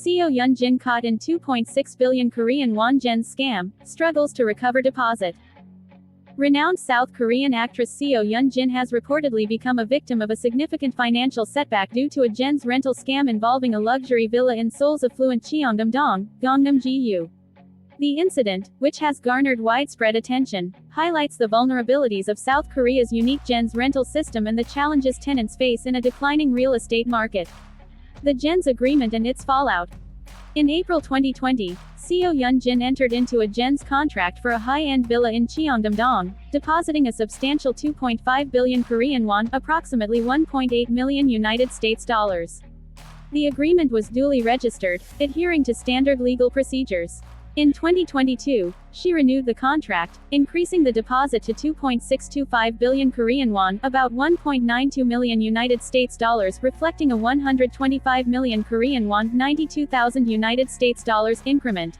Seo Hyun Jin caught in 2.6 billion Korean won Jeonse scam, struggles to recover deposit. Renowned South Korean actress Seo Hyun Jin has reportedly become a victim of a significant financial setback due to a Jeonse rental scam involving a luxury villa in Seoul's affluent Cheongdam-dong, Gangnam-gu. The incident, which has garnered widespread attention, highlights the vulnerabilities of South Korea's unique Jeonse rental system and the challenges tenants face in a declining real estate market. The Jeonse agreement and its fallout. In April 2020, Seo Hyun Jin entered into a Jeonse contract for a high-end villa in Cheongdam-dong, depositing a substantial 2.5 billion Korean won, approximately 1.8 million United States dollars. The agreement was duly registered, adhering to standard legal procedures. In 2022, she renewed the contract, increasing the deposit to 2.625 billion Korean won, about 1.92 million United States dollars, reflecting a 125 million Korean won, 92,000 United States dollars increment.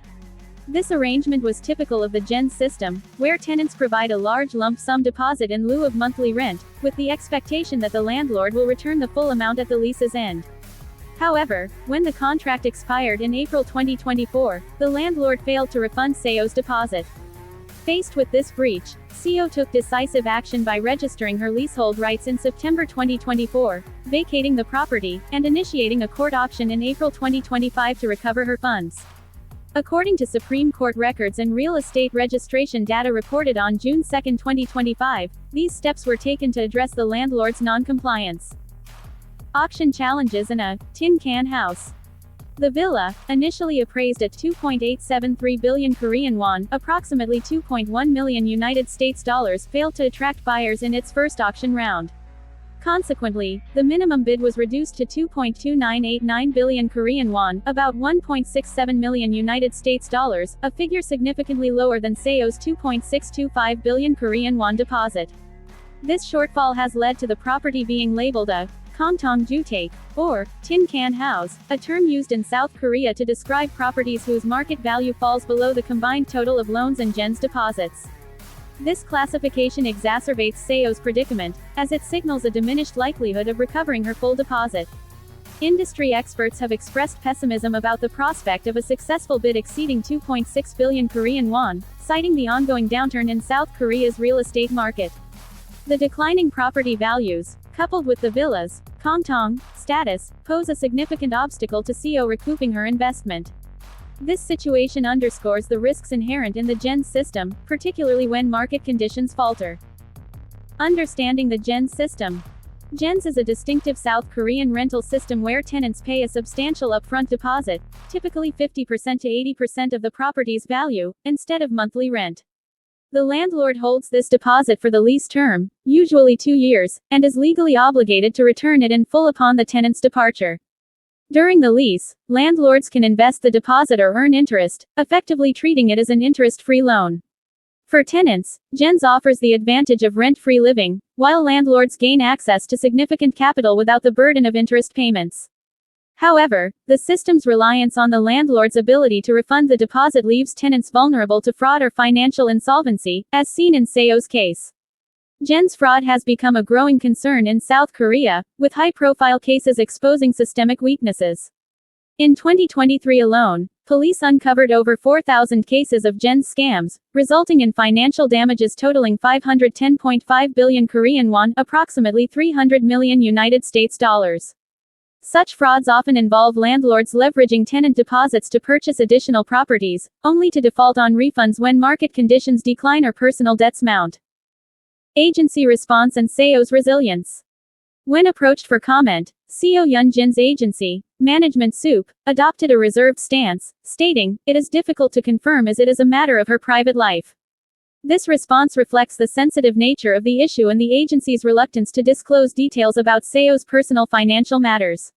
This arrangement was typical of the Jeonse system, where tenants provide a large lump sum deposit in lieu of monthly rent, with the expectation that the landlord will return the full amount at the lease's end. However, when the contract expired in April 2024, the landlord failed to refund Seo's deposit. Faced with this breach, Seo took decisive action by registering her leasehold rights in September 2024, vacating the property, and initiating a court auction in April 2025 to recover her funds. According to Supreme Court records and real estate registration data reported on June 2, 2025, these steps were taken to address the landlord's non-compliance. Auction challenges in a tin can house. The villa, initially appraised at 2.873 billion Korean won, approximately 2.1 million United States dollars, failed to attract buyers in its first auction round. Consequently, the minimum bid was reduced to 2.2989 billion Korean won, about 1.67 million United States dollars, a figure significantly lower than Seo's 2.625 billion Korean won deposit. This shortfall has led to the property being labeled a Cheongdam-dong, or tin can house, a term used in South Korea to describe properties whose market value falls below the combined total of loans and Jeonse deposits. This classification exacerbates Seo's predicament, as it signals a diminished likelihood of recovering her full deposit. Industry experts have expressed pessimism about the prospect of a successful bid exceeding 2.6 billion Korean won, citing the ongoing downturn in South Korea's real estate market. The declining property values, coupled with the villa's Cheongdam status, pose a significant obstacle to Seo recouping her investment. This situation underscores the risks inherent in the Jeonse system, particularly when market conditions falter. Understanding the Jeonse system. Jeonse is a distinctive South Korean rental system where tenants pay a substantial upfront deposit, typically 50% to 80% of the property's value, instead of monthly rent. The landlord holds this deposit for the lease term, usually 2 years, and is legally obligated to return it in full upon the tenant's departure. During the lease, landlords can invest the deposit or earn interest, effectively treating it as an interest-free loan. For tenants, Jeonse offers the advantage of rent-free living, while landlords gain access to significant capital without the burden of interest payments. However, the system's reliance on the landlord's ability to refund the deposit leaves tenants vulnerable to fraud or financial insolvency, as seen in Seo's case. Jeonse fraud has become a growing concern in South Korea, with high-profile cases exposing systemic weaknesses. In 2023 alone, police uncovered over 4,000 cases of Jeonse scams, resulting in financial damages totaling 510.5 billion Korean won, approximately 300 million United States dollars. Such frauds often involve landlords leveraging tenant deposits to purchase additional properties, only to default on refunds when market conditions decline or personal debts mount. Agency response and Seo's resilience. When approached for comment, Seo Hyun Jin's agency, Management Soup, adopted a reserved stance, stating, "It is difficult to confirm as it is a matter of her private life." This response reflects the sensitive nature of the issue and the agency's reluctance to disclose details about Seo's personal financial matters.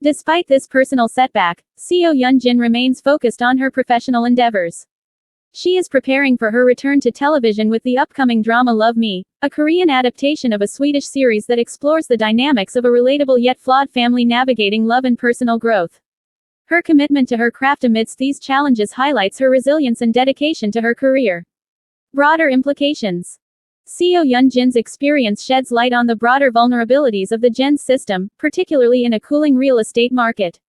Despite this personal setback, Seo Hyun Jin remains focused on her professional endeavors. She is preparing for her return to television with the upcoming drama Love Me, a Korean adaptation of a Swedish series that explores the dynamics of a relatable yet flawed family navigating love and personal growth. Her commitment to her craft amidst these challenges highlights her resilience and dedication to her career. Broader implications. Seo Hyun Jin's experience sheds light on the broader vulnerabilities of the Jeonse system, particularly in a cooling real estate market.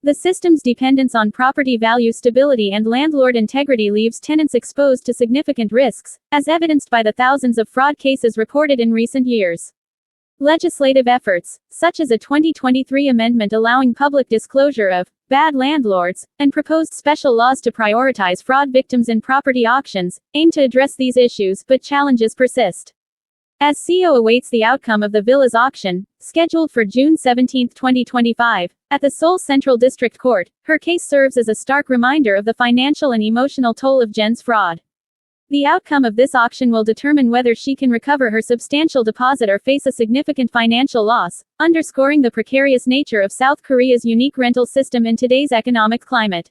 The system's dependence on property value stability and landlord integrity leaves tenants exposed to significant risks, as evidenced by the thousands of fraud cases reported in recent years. Legislative efforts, such as a 2023 amendment allowing public disclosure of bad landlords, and proposed special laws to prioritize fraud victims in property auctions, aim to address these issues, but challenges persist. As Seo awaits the outcome of the villa's auction, scheduled for June 17, 2025, at the Seoul Central District Court, her case serves as a stark reminder of the financial and emotional toll of Jen's fraud. The outcome of this auction will determine whether she can recover her substantial deposit or face a significant financial loss, underscoring the precarious nature of South Korea's unique rental system in today's economic climate.